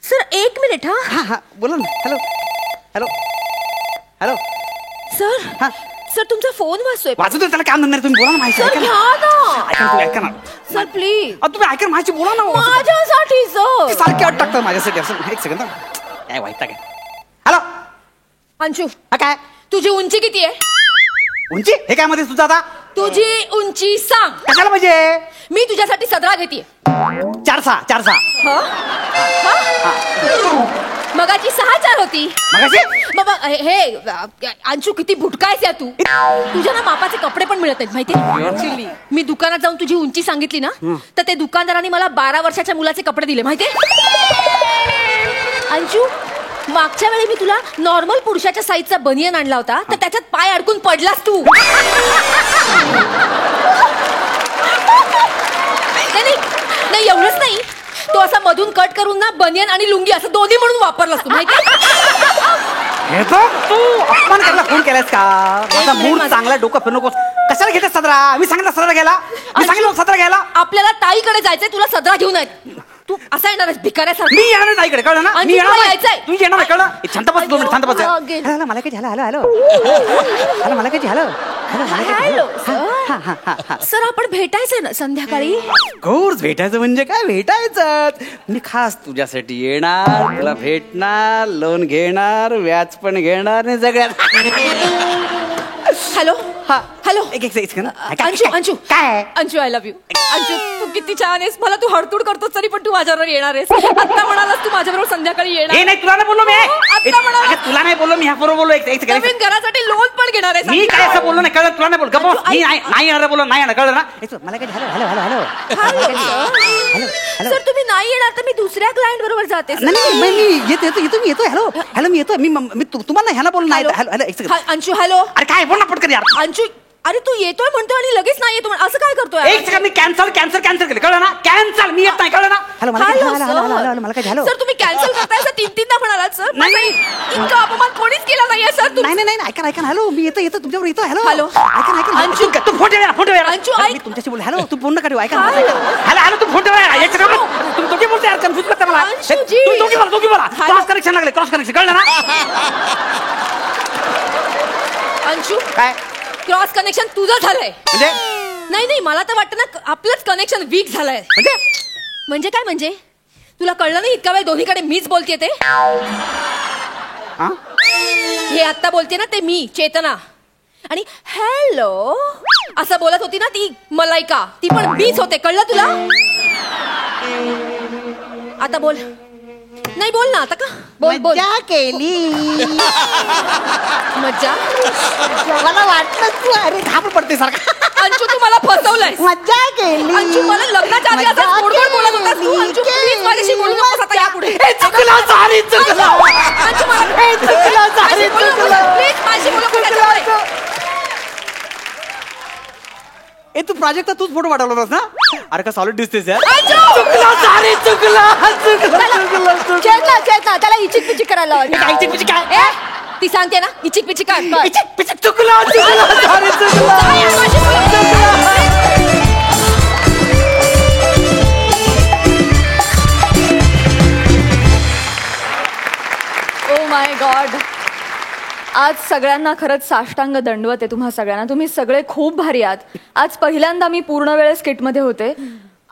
sir 1 minute. हा हा हा बोला ना. Hello hello hello. सर. हा. सर तुमचा फोन वाजतोय. वाचू दे त्याला काम धंदा. तुम्ही बोला ना माहिती. सर ऐका ना. घ्या ना. ऐका ना तुम्ही ऐका ना. Sir please. तुम्ही ऐका ना माझी. बोला ना. माझ्यासाठी सर. सारखी अट टाकतात माझ्यासाठी. असं एक सेकंद. काय वाईट काय. हॅलो अंशू हा काय? तुझी उंची किती आहे? उंची हे काय मध्ये तुझं आता? तुझी उंची सांग. कशाला म्हणजे? मी तुझ्यासाठी 17 घेतीये. 4'6". मगाची 6'4" होती. मगाशी बाबा हे अंशू किती भुटकायस या तू. तुझ्या ना मापाचे कपडे पण मिळत नाहीत माहितीये. मी दुकानात जाऊन तुझी उंची सांगितली ना तर ते दुकानदारांनी मला 12 वर्षाच्या मुलाचे कपडे दिले माहितीये. अंशू मागच्या वेळी मी तुला नॉर्मल पुरुषाच्या साईजचा बनियन आणला होता तर त्याच्यात पाय अडकून पडलास तू. नाही एवढंच नाही, तो असा मधून कट करून ना बनियन आणि लुंगी असं दोन्ही म्हणून वापरलास तू माहिती. हे बघ तू अपमान करायला फोन केलास का? माझा मूड चांगला. डोकं फिरू नकोस. कशाला घेतेस 17? मी सांगितलं 17 घ्यायला. मी सांगितलं 17 घ्यायला. आपल्याला ताईकडे जायचंय, तुला 17 घेऊन आहेत. तू असा येणार आहेस भिकाऱ्यासारखा? मी येणार नाही इकडे, कळलं ना? अंशू, मी येणार तुला नाही. यायचंय. तू येणार नाही, कळलं? शांत बस, 2 मिनिट शांत बस. गेलं. हॅलो मला काय झालं? हॅलो हॅलो हॅलो मला काय झालं? हॅलो मला काय हॅलो झालं? सर आपण भेटायचंय ना संध्याकाळी? कोर्स भेटायचं म्हणजे काय भेटायचं. मी खास तुझ्यासाठी येणार, तुला भेटणार, लोन घेणार, व्याज पण घेणार आणि सगळ्यात. हॅलो हा. हॅलो एक सेकंड. अंशू अंशू काय? Anshu I love you. Anshu तू किती छान आहेस. मला तू हडतूड करतोस तरी पण तू माझ्याबरोबर येणार आहेस. आता म्हणालास तू माझ्याबरोबर संध्याकाळी येणार. हे नाही तुला नाही बोललो मी. आता म्हणाला. अगं, तुला नाही बोललो मी, ह्या बरोबर बोललो. एक सेकंड. नवीन घरासाठी लोन पण घेणार आहेस. मी काय असं बोललो नाही, कळलं? तुला नाही बोल. गप्प बस. अंशू, मी नाही येणार बोललो, नाही येणार, कळलं ना? मला काय झालं? Hello hello hello. सर तुम्ही नाही येणार तर मी दुसऱ्या क्लायंट बरोबर जाते. नाही मी येतो मी येतो. हॅलो हॅलो मी येतो. मी तुम्हाला ह्याला बोललो नाही. हॅलो हॅलो एक सेकंड. अंशू हॅलो. अरे काय बोल ना पटकन यार. अंशू अरे तू येतोय म्हणतो आणि लगेच नाही येतो असं काय करतोय? एक सेकंड. मी कॅन्सल केलं, कळलं ना? कॅन्सल. मी येत नाही, कळलं ना? हॅलो मला काय झालं? हॅलो मला काय झालं? सर तुम्ही कॅन्सल करताय सर. 3-3दा म्हणालात सर. नाही. इतका अपमान कोणीच केला नाहीये सर. नाही ऐका ना. हॅलो मी येतो तुमच्यावर येतो. Hello hello. ऐका अंशू. तू फोन ठेव. अंशू, ऐक. मी तुमच्याशी बोल. हॅलो तू फोन नका ठेवू. ऐका हॅलो. हॅलो तू फोन ठेव. तुम्ही दोघी बोलते यार, कन्फ्युज करता मला. अंशूजी. तुम्ही दोघी बोला. क्रॉस कनेक्शन लागले, क्रॉस कनेक्शन, कळलं ना? अंशू काय क्रॉस कनेक्शन तुझं झालंय. म्हणजे? नाही मला तर वाटतं ना आपलंच कनेक्शन वीक झालंय. म्हणजे काय म्हणजे? तुला कळलं नाही इतका वेळ दोन्हीकडे मीच बोलते ते. हा? हे आता बोलते ना ते मी चेतना. आणि हॅलो असं बोलत होती ना ती मलायका, ती पण मीच होते. कळलं तुला? आता बोल. नाही बोल ना आता. का बोल मज्जा केली. मज्जा. मला वाटलं तू अरे धाप पडते सारखा. अंशू तू मला फसवलंय. मज्जा केली. अंशू मला लग्नाच्या आधी असं गोड बोलत होतास तू. अंशू प्लीज माझ्याशी बोलू नकोस आता यापुढे. चुकलं सॉरी चुकलं. अंशू मला प्लीज माझी बोलू नको. ए तू प्राजक्ता तूच फोटो पाठवला होतास ना? अरे का सॉलिड दिसतेस यार. चेतना त्याला इचिक पिचिक करायला लावायचं. काय ती सांगते ना इचिक पिचिक ओ माय गॉड. आज सगळ्यांना खरंच साष्टांग दंडवत आहे तुम्हा सगळ्यांना. तुम्ही सगळे खूप भारी आहात. आज पहिल्यांदा मी पूर्ण वेळ स्किटमध्ये होते.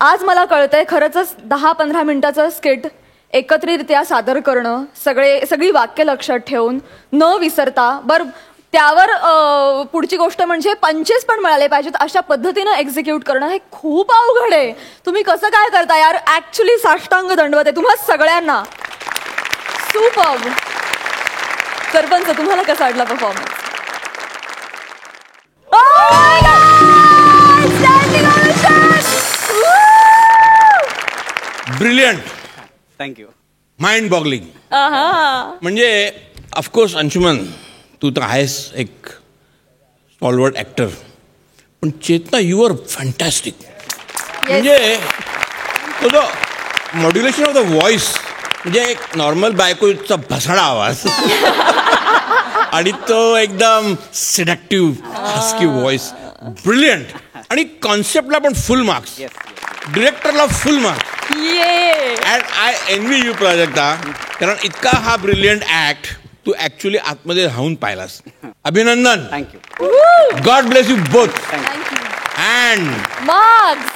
आज मला कळतंय खरंच 10-15 मिनिटाचं स्किट एकत्रितरित्या सादर करणं, सगळी वाक्य लक्षात ठेवून न विसरता. बरं त्यावर पुढची गोष्ट म्हणजे पंचेस पण मिळाले पाहिजेत अशा पद्धतीनं एक्झिक्यूट करणं हे खूप अवघड आहे. तुम्ही कसं काय करता यार? ऍक्च्युली साष्टांग दंडवत आहे तुम्हा सगळ्यांना. सुपर्ब. सरपंच तुम्हाला कसा वाटला performance? Brilliant. Thank you. Mind boggling. म्हणजे ऑफकोर्स अंशुमन तू तर आहेस एक स्टॉलवर्ड ऍक्टर, पण चेतना यू आर फॅन्टॅस्टिक. म्हणजे तुझं मॉड्युलेशन ऑफ द व्हॉइस म्हणजे एक नॉर्मल बायकोचा भसाडा आवाज आणि तो एकदम सिडक्टिव्ह हस्की व्हॉइस. ब्रिलियंट. आणि कॉन्सेप्टला पण फुल मार्क्स, डिरेक्टरला full marks. And I envy you Prajakta, कारण इतका हा ब्रिलियंट ऍक्ट तू ऍक्च्युली आतमध्ये राहून पाहिलास. अभिनंदन. Thank you. God bless you both. And marks.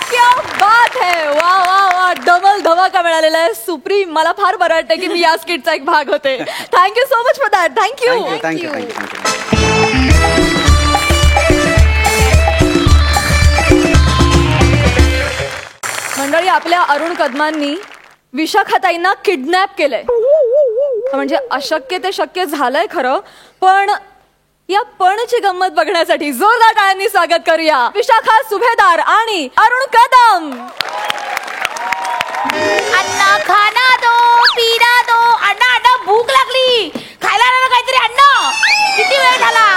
क्या बात है. वा वा वा. डबल धमाका मिळालेला आहे. सुप्रीम. मला फार बरं वाटतं की मी या स्किटचा एक भाग होते. Thank you so much for that. Thank you. मंडळी, आपल्या अरुण कदमांनी विशाखाताईंना किडनॅप केलंय. म्हणजे अशक्य ते शक्य झालंय खरं, पण या पणची गंमत बघण्यासाठी जोरदार टाळ्यांनी स्वागत करूया विशाखा सुभेदार आणि अरुण कदम. अण्णा खाना दो पिना दो. अण्णा अण्णा भूक लागली, खायला आणा काहीतरी. अण्णा किती वेळ झाला?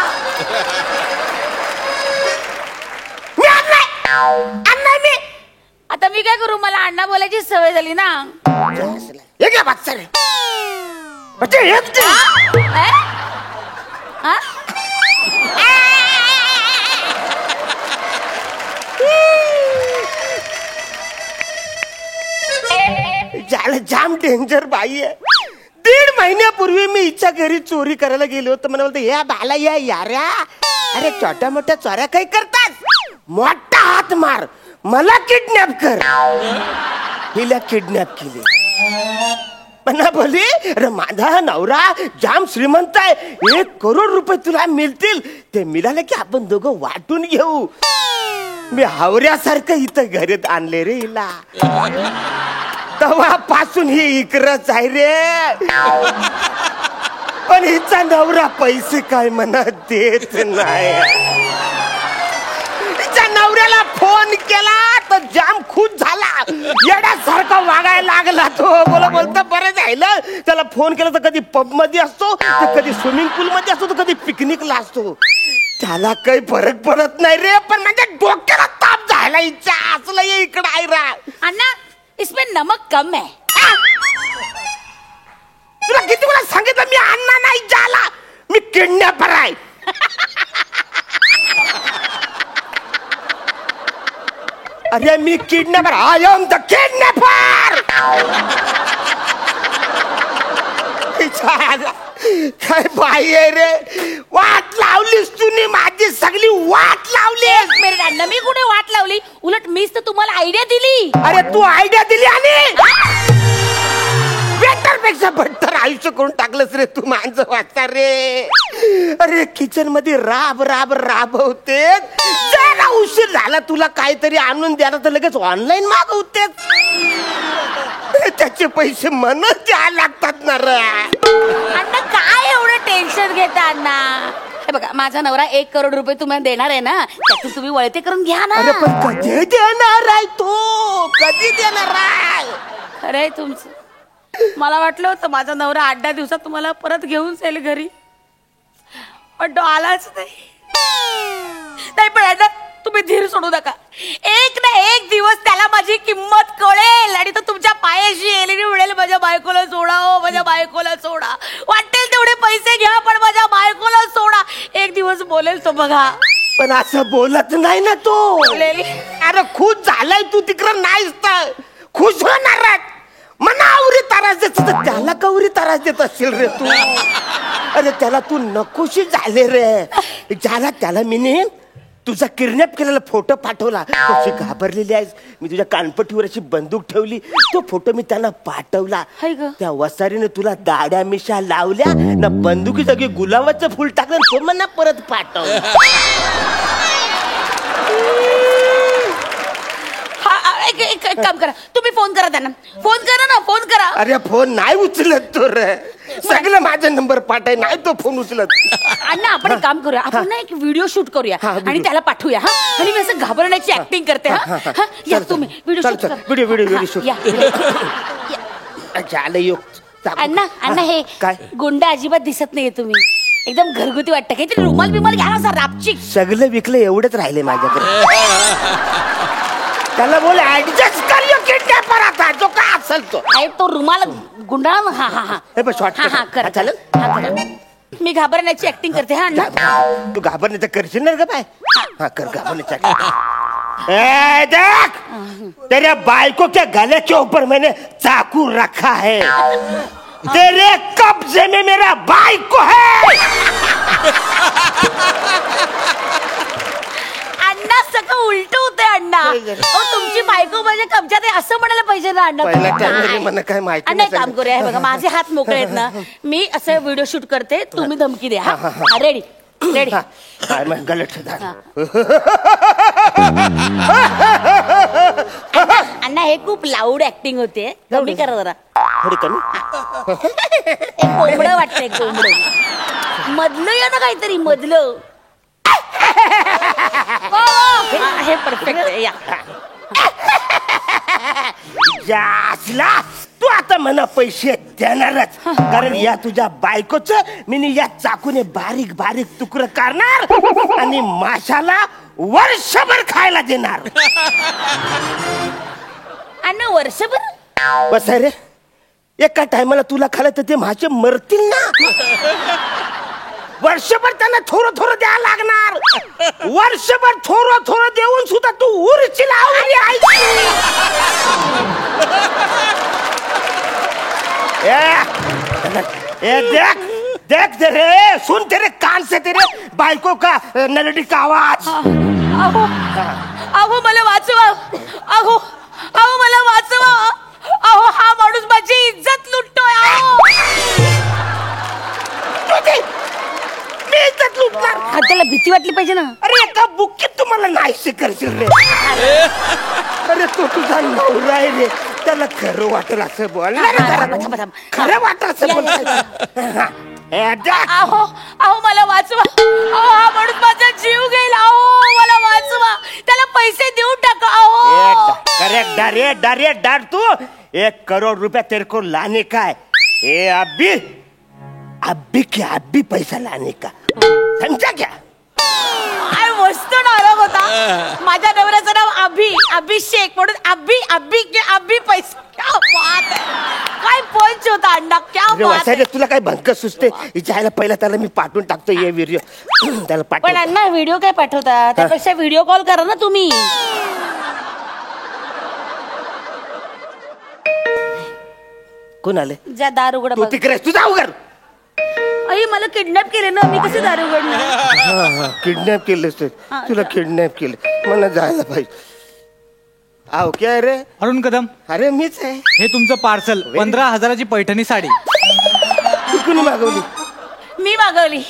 अण्णा मी आता मी काय करू? मला अण्णा बोलायची सवय झाली ना. ज्याला जाम डेंजर बाई आहे. 1.5 महिन्यापूर्वी मी हिच्या घरी चोरी करायला गेलो होतो. मला बोलतो या बाला या याऱ्या, अरे छोट्या मोठ्या चोऱ्या काही करतात, मोठा हात मार, मला किडनॅप कर. हिला किडनॅप केली. पण बोली अरे माझा नवरा जाम श्रीमंत आहे, 1 करोड रुपये तुला मिळतील, ते मिळाले की आपण दोघं वाटून घेऊ. मी हावऱ्यासारखं इथं घरात आणले रे हिला. तेव्हापासून ही इकडंच आहे रे. पण हिचा नवरा पैसे काय म्हणत देत नाही. हिच्या नवऱ्याला फोन केला तर जाम खुश झाला, येड्यासारखा वागायला लागला तो. बोलतो बरं झालं, त्याला फोन केला तर कधी पब मध्ये असतो, तर कधी स्विमिंग पूल मध्ये असतो, तर कधी पिकनिकला असतो. त्याला काही फरक पडत नाही रे. पण माझ्या डोक्याला ताप झाला हिच्या. असलं इकडं आहे रा. अण्णा इसमें नमक कम है. तुला किती वेळा सांगितलं मी अण्णा नाही झाला, मी किडनॅपर आहे. अरे मी kidnapper, I am the kidnapper. काय बाई आहे रे, वाट लावलीस तुम्ही माझी, सगळी वाट लावली. मेरे अण्णा मी कुठे वाट लावली, उलट मीच तर तुम्हाला आयडिया दिली. अरे तू आयडिया दिली आणि बेटर पेक्षा बट्टर आयुष्य करून टाकलंस रे तू माणसं वाचता रे. अरे किचन मध्ये राब राब राबवते, जरा उशीर झाला तुला काहीतरी आणून द्यायला तर लगेच ऑनलाईन मागवते. त्याचे पैसे मनच द्यायला लागतात ना रे. अण्णा काय एवढं टेन्शन घेता अण्णा. हे बघा माझा नवरा 1 करोड रुपये तुम्हाला देणार आहे ना, त्यातून तुम्ही वळते करून घ्या ना. अरे पण कधी देणार आहे तो, कधी देणार आहे. खरंय तुमचं. मला वाटलं होतं माझा नवरा 8-10 दिवसात तुम्हाला परत घेऊन जाईल घरी, पण तो आलाच नाही. पण अण्णा तुम्ही धीर सोडू नका. एक ना एक दिवस त्याला माझी किंमत कळेल आणि तो तुमच्या पायाशी येईल, मिळेल माझ्या बायकोला सोडा, हो माझ्या बायकोला सोडा. वाटेल तेवढे पैसे घ्या पण माझ्या बायकोला सोडा. एक दिवस बोलेल तो बघा. पण असं बोलत नाही ना तो. अरे खुश झालाय तू तिकडं नाहीच तर खुश होणार. मनावरी तारास देत त्याला कवरी तारास देत असशील रे तू. अरे त्याला तू नकोशी झाले रे. ज्याला त्याला मी तुझा किडनॅप केलेला फोटो पाठवला, कशी घाबरलेली आहेस. मी तुझ्या कानपट्टीवर अशी बंदूक ठेवली, तो फोटो मी त्यांना पाठवला. त्या वसारीने तुला दाड्या मिशा लावल्या ना, बंदुकी सगळी गुलाबाचं फुल टाकलं, तो म्हणा परत पाठवलं. एक काम करा, तुम्ही फोन करा त्यांना. फोन करा ना, फोन करा. अरे फोन नाही उचलत तो रे. सगळं माझा नंबर पाठाय, नाही तो फोन उचलत. अण्णा आपण एक काम करूया, आपण ना एक व्हिडिओ शूट करूया आणि त्याला पाठवूया. हा आणि मी असं घाबरण्याची ऍक्टिंग करते. हा या तुम्ही व्हिडिओ शूट करा. व्हिडिओ शूट अण्णा अण्णा हे काय गुंड अजिबात दिसत नाहीये, तुम्ही एकदम घरगुती वाटतं. काहीतरी रुमाल बिमाल घ्या ना सर, रापची. सगळं विकलं एवढंच राहिले माझ्याकडे. त्याला बोल ऍडजस्ट कर यो किडनॅपर आता जो का असेल तो. आहे तो रुमाल गुंडाळा. हा हा हा हे बघ शॉर्ट. हा करा चालेल. मी घाबरण्याची ऍक्टिंग करते. हा अण्णा तू घाबरण्याचं करशील ना ग बाय. हा कर घाबरण्याची. ए देख तेरे बाइको के गले के ऊपर मैंने चाकू रखा है, तेरे कब्जे में मेरा बाइको है. अण्णा सगळं उलट होतंय अण्णा. तुमची बायको माझ्या कब्जात आहे असं म्हणायला पाहिजे ना अण्णा. काय माहिती अण्णा एक काम करूया, हे बघा माझे हात मोकळे आहेत ना, मी असं व्हिडिओ शूट करते, तुम्ही धमकी द्या. Ready ready. काय मग गलत अण्णा हे खूप लाऊड ऍक्टिंग होते, कमी करा जरा. थोडी कमी. एक कोंबडं वाटतंय, कोंबडं मधलं या ना काहीतरी मधलं. हे परफेक्ट आहे. या जासला तू आता मला पैसे देणारच, कारण या तुझ्या बायकोच मी या चाकूने बारीक बारीक तुकडं करणार आणि माशाला वर्षभर खायला देणार. अण्णा वर्षभर बस रे, एका टायमाला तुला खायला तर ते मासे मरतील ना. वर्षभर त्यांना थोडं थोडं द्यायला लागणार. वर्षभर थोडं थोडं देऊन सुद्धा तू उरची लावली. ए देख देख तेरे सुन तेरे कान से तेरे बायको का मेलोडी का आवाज. अहो अहो मला वाचवा. अहो अहो मला वाचवा. अहो हा माणूस माझी इज्जत लुटतोय. अहो मी इज्जत लुटणार. त्याला भीती वाटली पाहिजे ना. अरे एका बुक्कीत तुम्हाला नाही करशील रे. अरे तो तुझा नवरा आहे रे, त्याला खरं वाटेल असं बोल. खरं वाटेल असं बोल. अहो अहो मला वाचवा. अहो हा माणूस माझा जीव घेईल. अहो मला वाचवा. त्याला पैसे देऊन टाका. अहो करेक्ट डारे डारे डार तू 1 करोड़ रुपया तेरे को लाने का है. ए अभी अभी क्या अभी पैसा लाने का समझा क्या. काय मस्त डायलॉग होता. माझ्या नवऱ्याचं नाव अभिषेक म्हणून अभि पैसा. क्या बात है. काय पंच होता अण्णा. क्या बात है. तुला काय भंक सुचते विचारायला. पहिला त्याला मी पाठवून टाकतो ये व्हिडिओ. त्याला पण पाठव. अण्णा व्हिडिओ काय पाठवता. त्यापेक्षा व्हिडिओ कॉल करा ना तुम्ही. कोण आले. ज्या दार उघड. तू तिकडे तुझा उघड. आई मला किडनॅप केले ना. मी कसे दार उघडणार. किडनॅप केलंस तर तुला किडनॅप केलं. मला जायला पाहिजे. आहो काय रे. अरुण कदम, अरे मीच आहे. हे तुमचं पार्सल 15,000ची पैठणी साडी. तू कुणी मागवली. मी मागवली.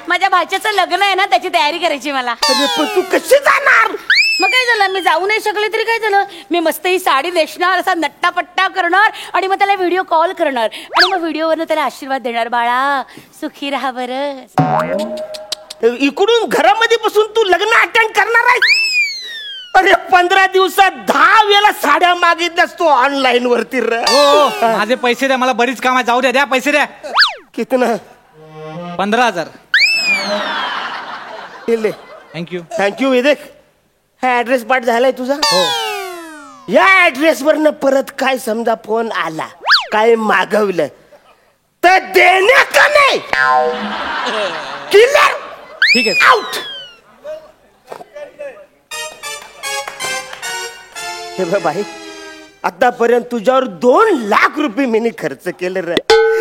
माझ्या भाच्याचं लग्न आहे ना, त्याची तयारी करायची मला. अरे पण तू कशी जाणार. मग काय झालं. मी जाऊ नाही शकले तरी काय झालं. मी मस्त ही साडी नेसणार, असा नट्टापट्टा करणार आणि मग त्याला व्हिडिओ कॉल करणार आणि मग व्हिडिओवरनं त्याला आशीर्वाद देणार. बाळा सुखी राहा बरं. इकडून घरामध्ये बसून तू लग्न अटेंड करणार आहेस. अरे 15 दिवसात 10 वेळा साड्या मागितल्यास तू ऑनलाईन वरती. हो माझे पैसे द्या. मला बरीच काम आहे. जाऊ द्या. द्या पैसे द्या. कितना. 15,000. थँक्यू. थँक्यू. विदेक हा ऍड्रेस पाठ झालाय तुझा. या ऍड्रेस वरनं परत काय समजा फोन आला काय मागवलं तर देणे का नाही. क्लिअर. ठीक आहे. आउट. हे बघ बाई आतापर्यंत तुझ्यावर 2 लाख रुपये मी खर्च केले रे.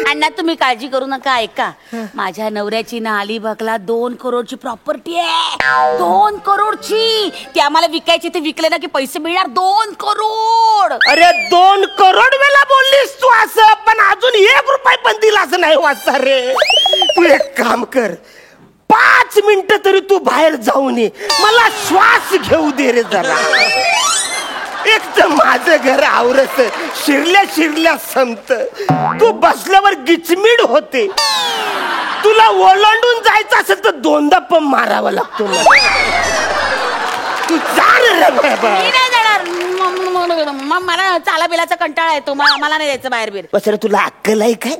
अण्णा तुम्ही काळजी करू नका. ऐका माझ्या नवऱ्याची ना अलिबागला 2 करोडची प्रॉपर्टी आहे. 2 करोडची. ती आम्हाला विकायची. ते विकले ना की पैसे मिळणार. 2 करोड. अरे 2 करोड वेळा बोललीस तू असं. पण अजून 1 रुपये पण दिला असं नाही वाचता रे. तू एक काम कर 5 मिनिटं तरी तू बाहेर जाऊन ये. मला श्वास घेऊ दे रे जरा. एक तर माझं घर आवरत शिरल्या शिरल्या संपत. तू बसल्यावर गिचमीड होते. तुला ओलांडून जायचं असेल तर 2दा पण मारावा लागतो. तू जा रे बाबा. मी नाही जाणार. मला चाला बिलाचा कंटाळा येतो. मला नाही जायचं बाहेर बिर. बस रे तुला अक्कल आहे काय.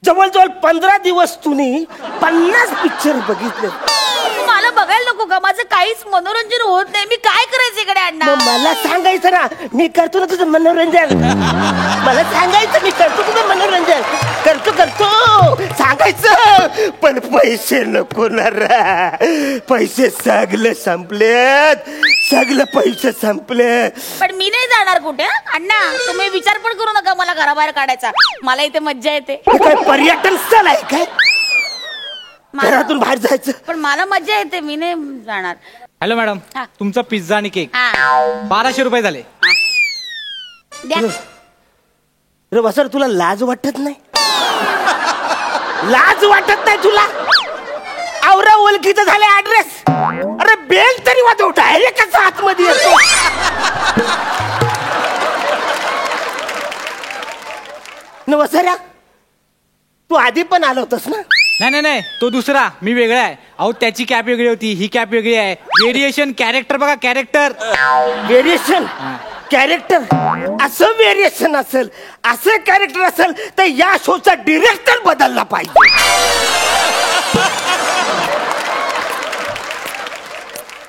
जवळजवळ 15 दिवस तुम्ही 50 पिक्चर बघितले. मला बघायला नको का. माझं काहीच मनोरंजन होत नाही. मी काय करायचं इकडे अण्णा. मग मला सांगायचं ना. मी करतो ना तुझं मनोरंजन. मला सांगायचं मी करतो तुझं मनोरंजन. करतो सांगायचं. पण पैसे नको ना रे. पैसे सगळे संपलेत. सगळे पैसे संपले. पण मी नाही जाणार कुठे अण्णा. तुम्ही विचार पण करू नका मला घराबाहेर काढायचा. मला इथे मज्जा येते. हे काय पर्यटन स्थळ आहे काय. घरातून बाहेर जायचं. पण मला मज्जा येते. मी नाही जाणार. हॅलो मॅडम, हा. तुमचा पिझ्झा आणि केक हा. 1200 रुपये झाले. द्या. रे वसर तुला लाज वाटत नाही. लाज वाटत नाही तुला. आवरा ओळखीचं झाले ऍड्रेस. अरे बेल तरी वाजव. डायरेक्ट आतमध्ये येतो. न वसऱ्या तू आधी पण आला होतास ना. नाही तो दुसरा. मी वेगळा आहे. अहो त्याची कॅप वेगळी होती. ही कॅप वेगळी आहे. व्हेरिएशन. कॅरेक्टर बघा. कॅरेक्टर. व्हेरिएशन. कॅरेक्टर. असं व्हेरिएशन असेल असं कॅरेक्टर असेल तर या शोचा डिरेक्टर बदलला पाहिजे.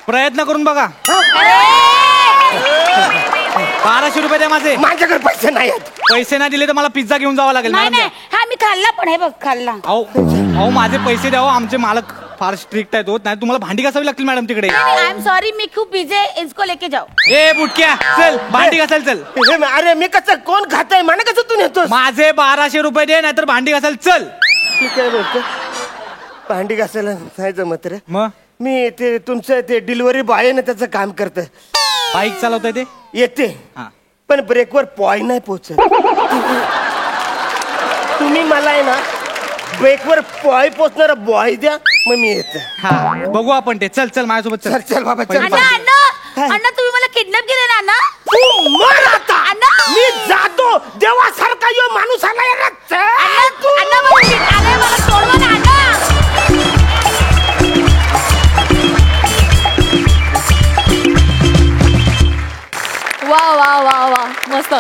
प्रयत्न करून बघा. 1200 रुपये द्या माझे. माझ्याकडे पैसे नाही आहेत. पैसे नाही दिले तर मला पिझ्झा घेऊन जावा लागेल. नाही मॅडम नाही. हा मी खाल्ला पण. हे बघ खाल्ला. अहो माझे पैसे द्या. आमचे मालक फार स्ट्रिक्ट आहे तो, नाही तुम्हाला भांडी घासावी लागतील मॅडम तिकडे. आई एम सॉरी, मी खूप बिझी आहे, इसको लेके जाओ. ए बुटक्या चल भांडी घासायला चल. अरे मी कसं कोण खाताय मला कसं तू नेतोस? माझे 1200 रुपये दे, नाहीतर भांडी घासायला चल. ठीक आहे बोलतो, भांडी घासायला नाही जमत रे. मग मी ते तुमचं ते डिलिव्हरी बॉय आहे ना त्याचं काम करतं. बाईक चालवताय ते? येते हा. पण ब्रेकवर पॉय नाही पोचत. तुम्ही मला आहे ना ब्रेकवर पॉय पोचणार बॉय द्या, मग मी येते. हा बघू आपण ते. चल चल माझ्यासोबत चल चल. चल बाबा चल. अण्णा अण्णा अण्णा, तुम्ही मला किडनॅप केलं ना अण्णा? तू मर आता. अण्णा! मी जातो, देवासारखा यो माणूस आला यार. अण्णा मला सोडवा ना अण्णा. वा वा वा वा मस्त.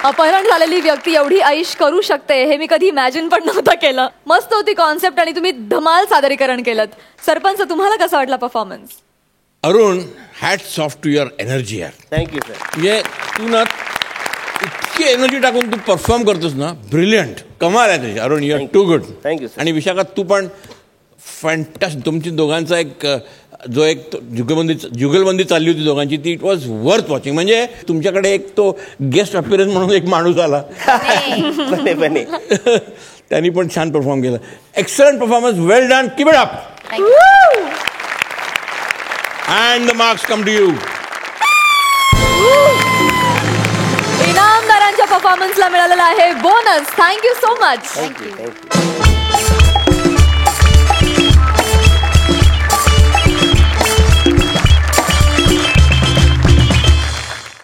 अपहरण झालेली व्यक्ती एवढी ऐश करू शकते हे मी कधी इमॅजिन पण नव्हतं केलं. मस्त होती कॉन्सेप्ट आणि तुम्ही धमाल सादरीकरण केलं. सरपंच, तुम्हाला कसा वाटला performance? Arun, hats off to your energy यार. Thank you sir. म्हणजे तू ना इतकी एनर्जी टाकून तू परफॉर्म करतोस ना, ब्रिलियंट, कमाल आहे तुझी Arun. You are too good. Thank you, sir. आणि विशाखा तू पण फॅन्टास्टिक. तुमची दोघांचा एक जो एक जुगलबंदी चालली होती दोघांची, ती इट वॉज वर्थ वॉचिंग. म्हणजे तुमच्याकडे एक तो गेस्ट अपीअरन्स म्हणून एक माणूस आला. बने बने. त्यांनी पण छान परफॉर्म केलं. Excellent performance, well done, keep it up. And the marks come to you. इनामदारांच्या परफॉर्मन्सला मिळालेला आहे bonus. Thank you so much. Thank you.